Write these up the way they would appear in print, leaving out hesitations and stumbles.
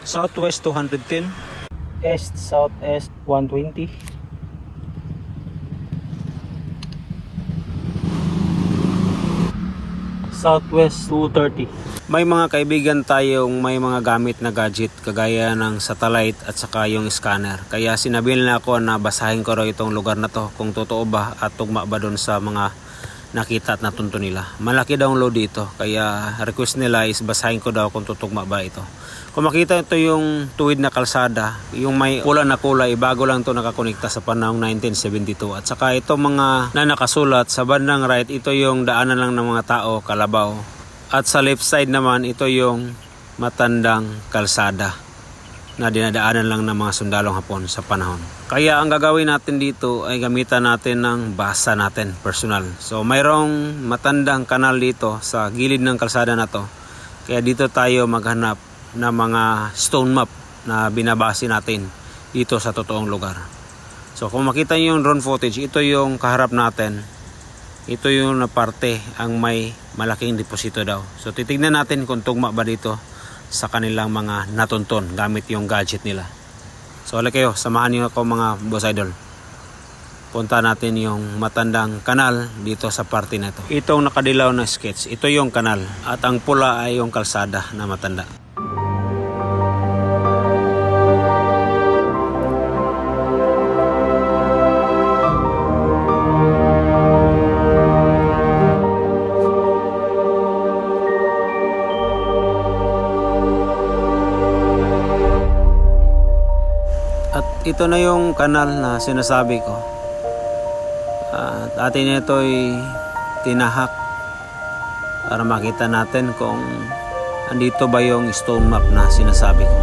Southwest 210, East, Southeast 120. Southwest 230. may mga kaibigan tayong may mga gamit na gadget kagaya ng satellite at saka yung scanner. Kaya sinabi nila ako na basahin ko raw itong lugar na to kung totoo ba at tugma ba doon sa mga nakita at natunto nila. Malaki download dito kaya request nila is basahin ko daw kung tutugma ba ito. Kung makita ito yung tuwid na kalsada, yung may pula na kulay, bago lang ito nakakonekta sa panahong 1972. At saka ito mga na nakasulat sa bandang right, ito yung daanan lang ng mga tao, kalabaw. At sa left side naman, ito yung matandang kalsada na dinadaanan lang ng mga sundalong Hapon sa panahon. Kaya ang gagawin natin dito ay gamitan natin ng basa natin, personal. So mayroong matandang kanal dito sa gilid ng kalsada na to. Kaya dito tayo maghanap ng mga stone map na binabase natin dito sa totoong lugar. So kung makita niyo yung drone footage, ito yung kaharap natin. Ito yung na parte ang may malaking deposito daw. So titignan natin kung tugma ba dito sa kanilang mga natunton gamit yung gadget nila. So halika kayo, samahan niyo ako mga boss idol. Punta natin yung matandang kanal dito sa parte na ito. Itong nakadilaw na sketch, ito yung kanal at ang pula ay yung kalsada na matanda. Ito na yung kanal na sinasabi ko. At atin ito'y tinahak para makita natin kung andito ba yung stone map na sinasabi ko.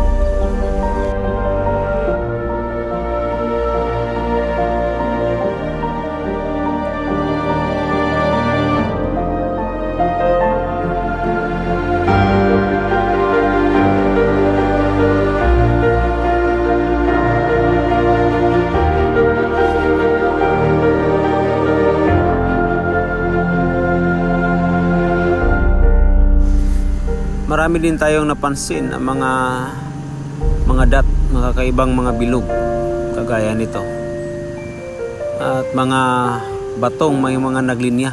Marami din tayong napansin ang mga dot, mga kakaibang mga bilog kagaya nito. At mga batong may mga naglinya.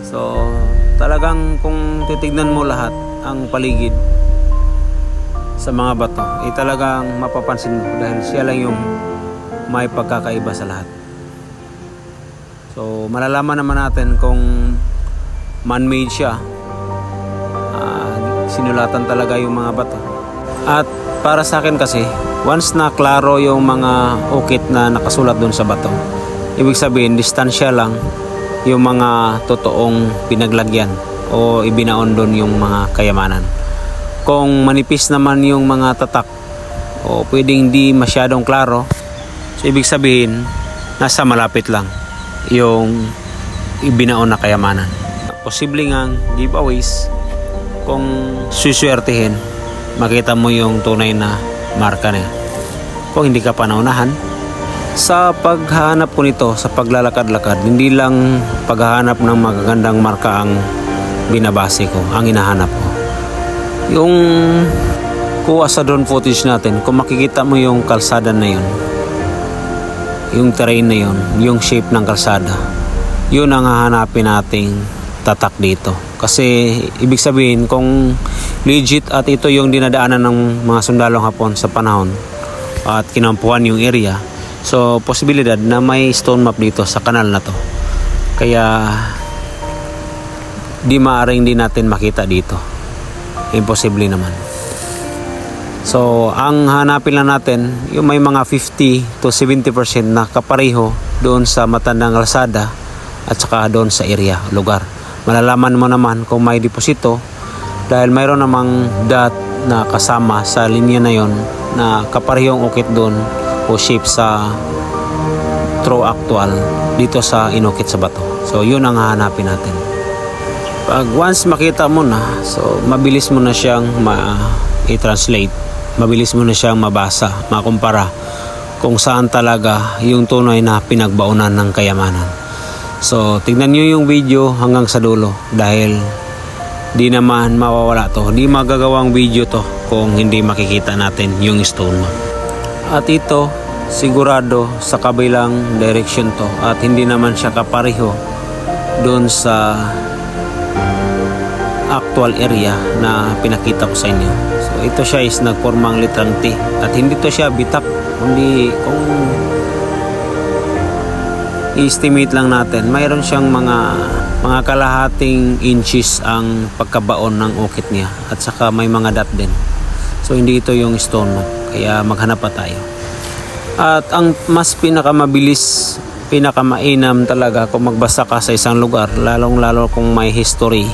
So talagang kung titignan mo lahat ang paligid sa mga bato, talagang mapapansin mo dahil siya lang yung may pagkakaiba sa lahat. So malalaman naman natin kung man-made siya. Sinulatan talaga yung mga bato. At para sa akin kasi, once na klaro yung mga ukit na nakasulat doon sa bato, ibig sabihin distansya lang yung mga totoong pinaglagyan o ibinaon doon yung mga kayamanan. Kung manipis naman yung mga tatak o pwedeng di masyadong klaro, so ibig sabihin nasa malapit lang yung ibinaon na kayamanan. Posible ngang giveaways kung suswertihin, makita mo yung tunay na marka niya. Kung hindi ka panaunahan, sa paghahanap ko nito, sa paglalakad-lakad, hindi lang paghahanap ng magagandang marka ang binabase ko, ang hinahanap ko. Yung kuha sa drone footage natin, kung makikita mo yung kalsada na yun, yung terrain na yun, yung shape ng kalsada, yun ang hahanapin nating tatak dito. Kasi ibig sabihin kung legit at ito yung dinadaanan ng mga sundalong Hapon sa panahon at kinampuan yung area, so posibilidad na may stone map dito sa kanal na to. Kaya di maaaring di natin makita dito. Imposible naman. So ang hanapin lang natin yung may mga 50 to 70% na kapareho doon sa matandang kalsada at saka doon sa area, lugar. Malalaman mo naman kung may deposito dahil mayroon namang dot na kasama sa linya na yon na kaparehong ukit doon o shape sa true actual dito sa inukit sa bato. So yun ang hahanapin natin. Pag once makita mo na, so mabilis mo na siyang i-translate, mabilis mo na siyang mabasa, makumpara kung saan talaga yung tunay na pinagbaunan ng kayamanan. So, tignan nyo yung video hanggang sa dulo dahil di naman mawawala to. Di magagawang video to kung hindi makikita natin yung stone map. At ito, sigurado sa kabilang direction to at hindi naman siya kapareho doon sa actual area na pinakita ko sa inyo. So ito siya is nagpormang litrang T at hindi to siya bitak, kundi kung i-estimate lang natin, mayroon siyang mga kalahating inches ang pagkabaon ng ukit niya at saka may mga dot din. So hindi ito yung stone map, kaya maghanap pa tayo. At ang mas pinakamabilis, pinakamainam talaga kung magbasa ka sa isang lugar, lalong-lalo kung may history,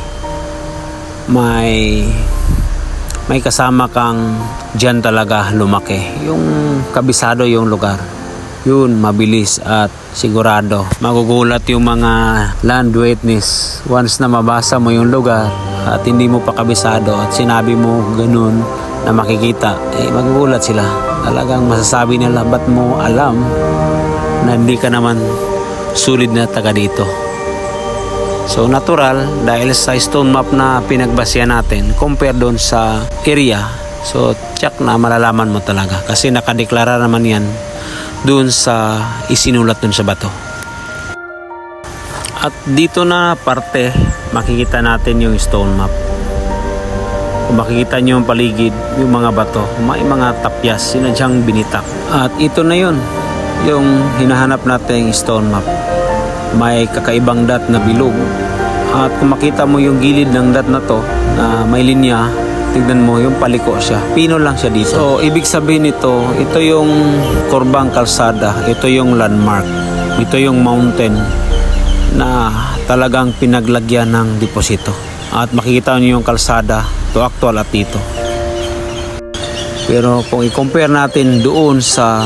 may kasama kang dyan talaga lumaki, yung kabisado yung lugar, yun mabilis at sigurado. Magugulat yung mga land witness once na mabasa mo yung lugar at hindi mo pa kabisado at sinabi mo ganun na makikita, magugulat sila. Talagang masasabi nila, ba't mo alam na hindi ka naman sulit na taga dito? So natural, dahil sa stone map na pinagbasya natin compare doon sa area, so check na malalaman mo talaga kasi nakadeklara naman yan doon sa isinulat doon sa bato. At dito na parte makikita natin yung stone map. Kung makikita nyo yung paligid, yung mga bato, may mga tapyas, sinadyang binitak. At ito na yun, yung hinahanap natin stone map. May kakaibang dot na bilog. At kung makita mo yung gilid ng dot na to, na may linya, tignan mo yung paliko siya. Pino lang siya dito. So, ibig sabihin ito yung kurbang kalsada, ito yung landmark, ito yung mountain na talagang pinaglagyan ng deposito. At makikita nyo yung kalsada, to actual at dito. Pero kung i-compare natin doon sa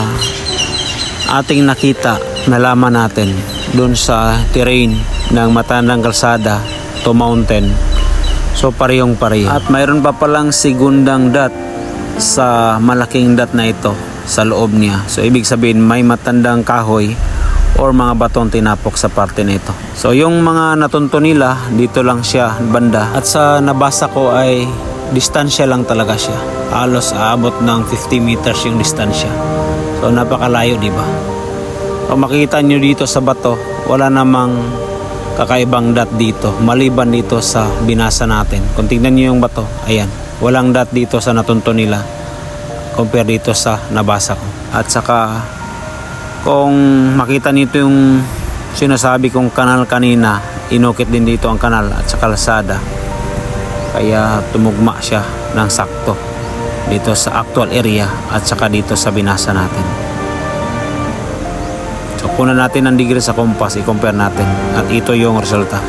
ating nakita, nalaman natin doon sa terrain ng matandang kalsada to mountain, so parehong pareho. At mayroon pa palang segundang dot sa malaking dot na ito sa loob niya. So ibig sabihin may matandang kahoy or mga batong tinapok sa parte na ito. So yung mga natunto nila, dito lang siya banda. At sa nabasa ko ay distansya lang talaga siya. Halos aabot ng 50 meters yung distansya. So napakalayo, di ba? Kung makikita nyo dito sa bato, wala namang kakaibang dot dito. Maliban dito sa binasa natin. Kung tingnan nyo yung bato, ayan. Walang dot dito sa natunto nila compare dito sa nabasa ko. At saka kung makita nito yung sinasabi kong kanal kanina, inukit din dito ang kanal at sa kalsada. Kaya tumugma siya ng sakto dito sa actual area at saka dito sa binasa natin. So kunan natin ang degree sa compass, i-compare natin at ito yung resulta.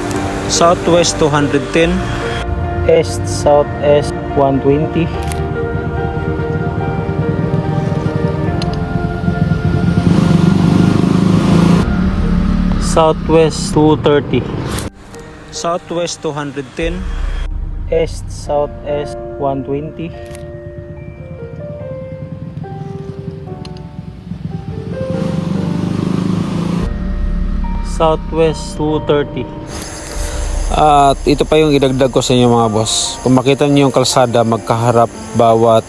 Southwest 210, East Southeast 120. Southwest 230. Southwest 210, East Southeast 120. Southwest 230. At ito pa yung idagdag ko sa inyo mga boss. Kung makita niyo yung kalsada, magkaharap bawat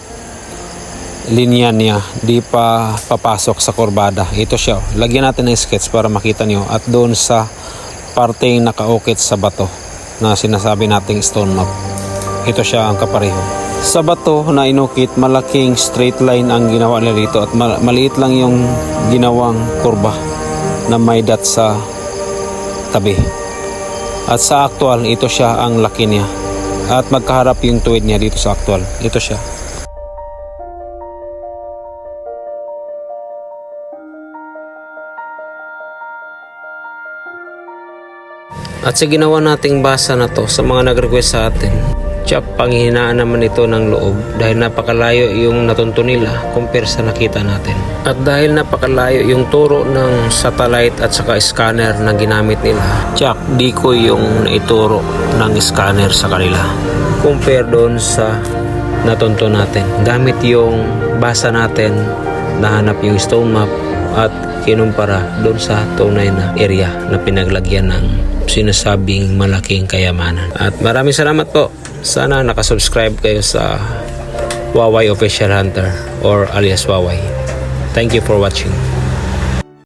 linya niya, di pa papasok sa kurbada. Ito siya. Lagyan natin ng sketch para makita niyo. At doon sa parteng nakaukit sa bato na sinasabi nating stone map, ito siya ang kapareho. Sa bato na inukit, malaking straight line ang ginawa nila dito at maliit lang yung ginawang kurba na may dot sa tabi. At sa actual, ito siya ang laki niya. At magkaharap yung tuwid niya dito sa actual. Ito siya. At sa ginawa nating basa na to sa mga nag-request sa atin, tsak panghihinaan naman ito ng loob dahil napakalayo yung natunto nila compare sa nakita natin. At dahil napakalayo yung turo ng satellite at saka scanner na ginamit nila, tsak di ko yung naituro ng scanner sa kanila compare doon sa natunto natin. Gamit yung basa natin, nahanap yung stone map at kinumpara doon sa tunay na area na pinaglagyan ng sinasabing malaking kayamanan. At maraming salamat po. Sana nakasubscribe kayo sa Waway Official Hunter or alias Waway. Thank you for watching.